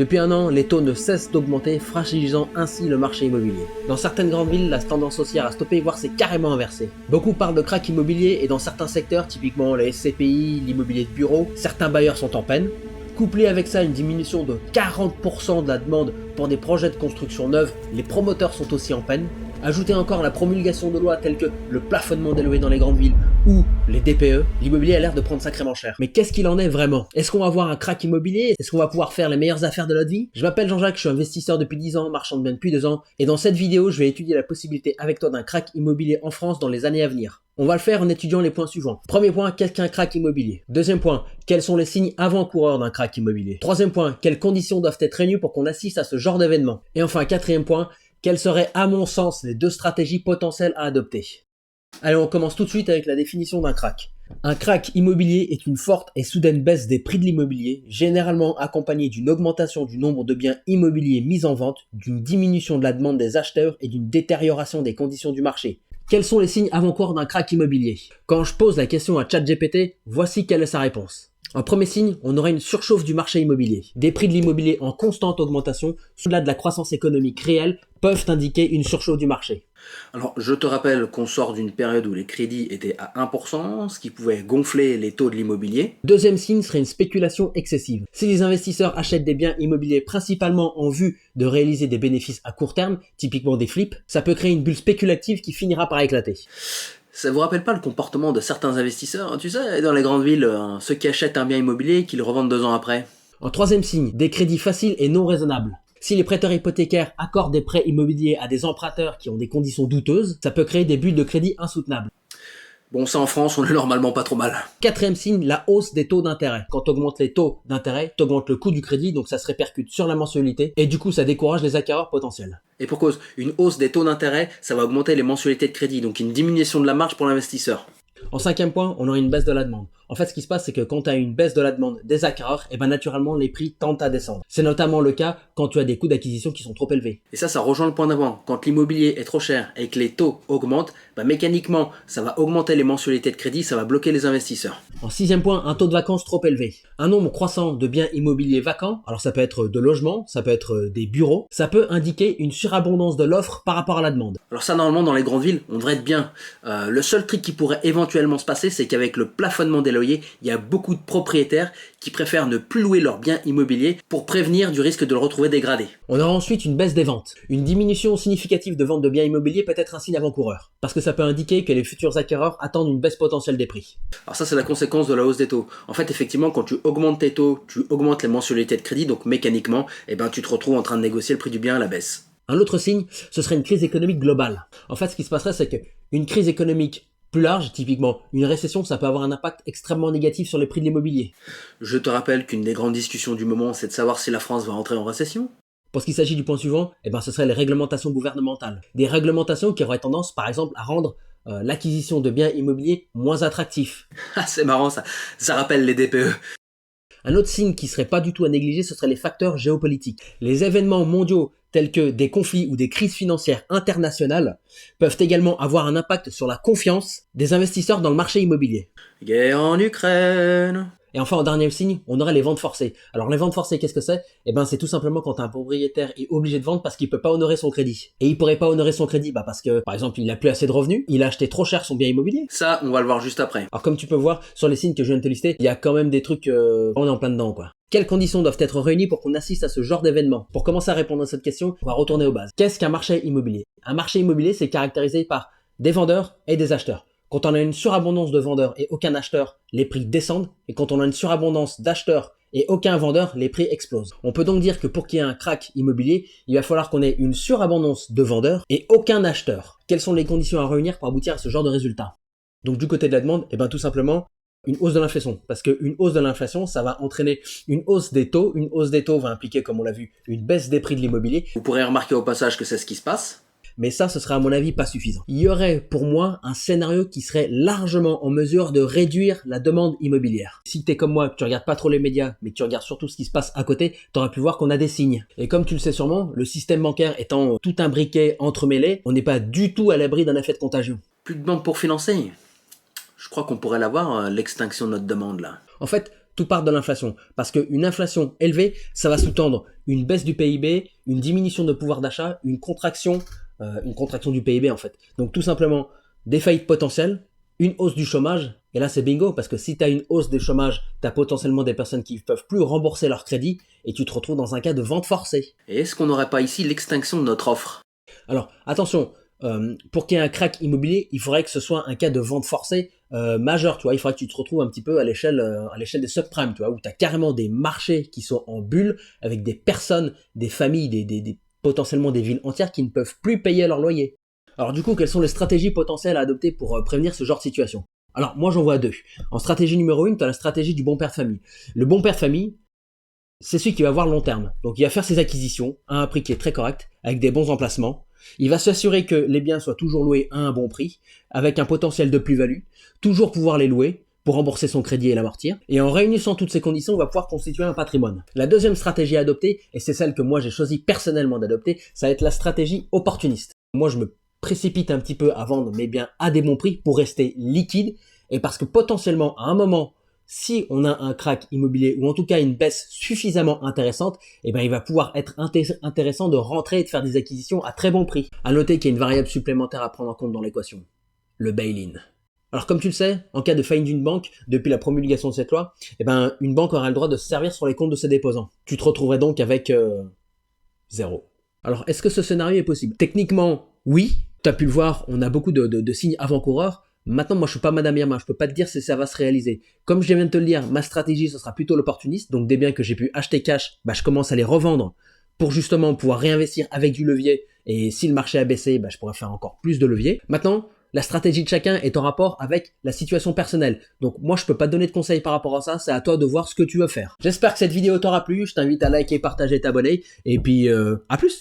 Depuis un an, les taux ne cessent d'augmenter, fragilisant ainsi le marché immobilier. Dans certaines grandes villes, la tendance haussière a stoppé, voire s'est carrément inversée. Beaucoup parlent de crack immobilier et dans certains secteurs, typiquement les SCPI, l'immobilier de bureau, certains bailleurs sont en peine. Couplé avec ça une diminution de 40% de la demande pour des projets de construction neuve, les promoteurs sont aussi en peine. Ajoutez encore la promulgation de lois telles que le plafonnement des loyers dans les grandes villes ou les DPE, l'immobilier a l'air de prendre sacrément cher. Mais qu'est-ce qu'il en est vraiment? Est-ce qu'on va avoir un crack immobilier? Est-ce qu'on va pouvoir faire les meilleures affaires de notre vie? Je m'appelle Jean-Jacques, je suis investisseur depuis 10 ans, marchand de biens depuis 2 ans, et dans cette vidéo, je vais étudier la possibilité avec toi d'un crack immobilier en France dans les années à venir. On va le faire en étudiant les points suivants. Premier point, qu'est-ce qu'un crack immobilier? Deuxième point, quels sont les signes avant-coureurs d'un crack immobilier? Troisième point, quelles conditions doivent être réunies pour qu'on assiste à ce genre d'événement? Et enfin, quatrième point, quelles seraient à mon sens les 2 stratégies potentielles à adopter? Allez, on commence tout de suite avec la définition d'un crack. Un crack immobilier est une forte et soudaine baisse des prix de l'immobilier, généralement accompagnée d'une augmentation du nombre de biens immobiliers mis en vente, d'une diminution de la demande des acheteurs et d'une détérioration des conditions du marché. Quels sont les signes avant-coureurs d'un crack immobilier? Quand je pose la question à ChatGPT, voici quelle est sa réponse. En premier signe, on aura une surchauffe du marché immobilier. Des prix de l'immobilier en constante augmentation, au-delà de la croissance économique réelle, peuvent indiquer une surchauffe du marché. Alors, je te rappelle qu'on sort d'une période où les crédits étaient à 1%, ce qui pouvait gonfler les taux de l'immobilier. Deuxième signe serait une spéculation excessive. Si les investisseurs achètent des biens immobiliers principalement en vue de réaliser des bénéfices à court terme, typiquement des flips, ça peut créer une bulle spéculative qui finira par éclater. Ça vous rappelle pas le comportement de certains investisseurs? Tu sais, dans les grandes villes, ceux qui achètent un bien immobilier et qui le revendent 2 ans après. En troisième signe, des crédits faciles et non raisonnables. Si les prêteurs hypothécaires accordent des prêts immobiliers à des emprunteurs qui ont des conditions douteuses, ça peut créer des bulles de crédit insoutenables. Bon, ça en France, on est normalement pas trop mal. Quatrième signe, la hausse des taux d'intérêt. Quand tu augmentes les taux d'intérêt, tu augmentes le coût du crédit, donc ça se répercute sur la mensualité, et du coup ça décourage les acquéreurs potentiels. Et pour cause, une hausse des taux d'intérêt, ça va augmenter les mensualités de crédit, donc une diminution de la marge pour l'investisseur. En cinquième point, on aura une baisse de la demande. En fait, ce qui se passe, c'est que quand tu as une baisse de la demande des acquéreurs, naturellement, les prix tendent à descendre. C'est notamment le cas quand tu as des coûts d'acquisition qui sont trop élevés. Et ça rejoint le point d'avant. Quand l'immobilier est trop cher et que les taux augmentent, mécaniquement, ça va augmenter les mensualités de crédit, ça va bloquer les investisseurs. En sixième point, un taux de vacances trop élevé. Un nombre croissant de biens immobiliers vacants, alors ça peut être de logements, ça peut être des bureaux, ça peut indiquer une surabondance de l'offre par rapport à la demande. Alors ça, normalement, dans les grandes villes, on devrait être bien. Le seul truc qui pourrait éventuellement se passer, c'est qu'avec le plafonnement des loyers, il y a beaucoup de propriétaires qui préfèrent ne plus louer leurs biens immobiliers pour prévenir du risque de le retrouver dégradé. On aura ensuite une baisse des ventes. Une diminution significative de vente de biens immobiliers peut être un signe avant-coureur, parce que ça peut indiquer que les futurs acquéreurs attendent une baisse potentielle des prix. Alors ça, c'est la conséquence de la hausse des taux. En fait, effectivement, quand tu augmentes tes taux, tu augmentes les mensualités de crédit, donc mécaniquement, tu te retrouves en train de négocier le prix du bien à la baisse. Un autre signe, ce serait une crise économique globale. En fait, ce qui se passerait, c'est qu'une crise économique plus large, typiquement une récession, ça peut avoir un impact extrêmement négatif sur les prix de l'immobilier. Je te rappelle qu'une des grandes discussions du moment, c'est de savoir si la France va entrer en récession. Pour ce qui s'agit du point suivant, ce serait les réglementations gouvernementales. Des réglementations qui auraient tendance, par exemple, à rendre l'acquisition de biens immobiliers moins attractifs. Ah, c'est marrant ça rappelle les DPE. Un autre signe qui serait pas du tout à négliger, ce serait les facteurs géopolitiques. Les événements mondiaux tels que des conflits ou des crises financières internationales peuvent également avoir un impact sur la confiance des investisseurs dans le marché immobilier. Guerre en Ukraine. Et enfin, en dernier signe, on aurait les ventes forcées. Alors les ventes forcées, qu'est-ce que c'est? C'est tout simplement quand un propriétaire est obligé de vendre parce qu'il peut pas honorer son crédit. Et il pourrait pas honorer son crédit parce que, par exemple, il a plus assez de revenus, il a acheté trop cher son bien immobilier. Ça, on va le voir juste après. Alors comme tu peux voir, sur les signes que je viens de te lister, il y a quand même des trucs, on est en plein dedans quoi. Quelles conditions doivent être réunies pour qu'on assiste à ce genre d'événement? Pour commencer à répondre à cette question, on va retourner aux bases. Qu'est-ce qu'un marché immobilier? Un marché immobilier, c'est caractérisé par des vendeurs et des acheteurs. Quand on a une surabondance de vendeurs et aucun acheteur, les prix descendent. Et quand on a une surabondance d'acheteurs et aucun vendeur, les prix explosent. On peut donc dire que pour qu'il y ait un crack immobilier, il va falloir qu'on ait une surabondance de vendeurs et aucun acheteur. Quelles sont les conditions à réunir pour aboutir à ce genre de résultat? Donc du côté de la demande, tout simplement, une hausse de l'inflation. Parce qu'une hausse de l'inflation, ça va entraîner une hausse des taux. Une hausse des taux va impliquer, comme on l'a vu, une baisse des prix de l'immobilier. Vous pourrez remarquer au passage que c'est ce qui se passe. Mais ça, ce serait à mon avis pas suffisant. Il y aurait pour moi un scénario qui serait largement en mesure de réduire la demande immobilière. Si t'es comme moi, que tu regardes pas trop les médias, mais que tu regardes surtout ce qui se passe à côté, t'aurais pu voir qu'on a des signes. Et comme tu le sais sûrement, le système bancaire étant tout imbriqué, entremêlé, on n'est pas du tout à l'abri d'un effet de contagion. Plus de banque pour financer. Je crois qu'on pourrait l'avoir, l'extinction de notre demande là. En fait, tout part de l'inflation. Parce qu'une inflation élevée, ça va sous-tendre une baisse du PIB, une diminution de pouvoir d'achat, une contraction du PIB en fait. Donc tout simplement, des faillites potentielles, une hausse du chômage, et là c'est bingo, parce que si tu as une hausse des chômage, tu as potentiellement des personnes qui ne peuvent plus rembourser leur crédit, et tu te retrouves dans un cas de vente forcée. Et est-ce qu'on n'aurait pas ici l'extinction de notre offre? Alors attention, pour qu'il y ait un crack immobilier, il faudrait que ce soit un cas de vente forcée majeur, tu vois. Il faudrait que tu te retrouves un petit peu à l'échelle des subprimes, tu vois, où tu as carrément des marchés qui sont en bulle, avec des personnes, des familles, potentiellement des villes entières qui ne peuvent plus payer leur loyer. Alors du coup, quelles sont les stratégies potentielles à adopter pour prévenir ce genre de situation? Alors moi j'en vois deux. En stratégie numéro 1, tu as la stratégie du bon père de famille. Le bon père de famille, c'est celui qui va voir long terme. Donc il va faire ses acquisitions à un prix qui est très correct, avec des bons emplacements. Il va s'assurer que les biens soient toujours loués à un bon prix, avec un potentiel de plus-value, toujours pouvoir les louer pour rembourser son crédit et l'amortir. Et en réunissant toutes ces conditions, on va pouvoir constituer un patrimoine. La deuxième stratégie à adopter, et c'est celle que moi j'ai choisi personnellement d'adopter, ça va être la stratégie opportuniste. Moi je me précipite un petit peu à vendre mes biens à des bons prix pour rester liquide, et parce que potentiellement à un moment, si on a un crack immobilier ou en tout cas une baisse suffisamment intéressante, eh ben il va pouvoir être intéressant de rentrer et de faire des acquisitions à très bon prix. À noter qu'il y a une variable supplémentaire à prendre en compte dans l'équation, le bail-in. Alors comme tu le sais, en cas de faillite d'une banque, depuis la promulgation de cette loi, eh ben une banque aura le droit de se servir sur les comptes de ses déposants. Tu te retrouverais donc avec zéro. Alors est-ce que ce scénario est possible? Techniquement, oui. Tu as pu le voir, on a beaucoup de signes avant-coureurs. Maintenant, moi, je suis pas Madame Irma, je peux pas te dire si ça va se réaliser. Comme je viens de te le dire, ma stratégie, ce sera plutôt l'opportuniste. Donc, des biens que j'ai pu acheter cash, je commence à les revendre pour justement pouvoir réinvestir avec du levier. Et si le marché a baissé, je pourrais faire encore plus de levier. Maintenant, la stratégie de chacun est en rapport avec la situation personnelle. Donc, moi, je peux pas te donner de conseils par rapport à ça. C'est à toi de voir ce que tu veux faire. J'espère que cette vidéo t'aura plu. Je t'invite à liker, partager, t'abonner. Et puis, à plus!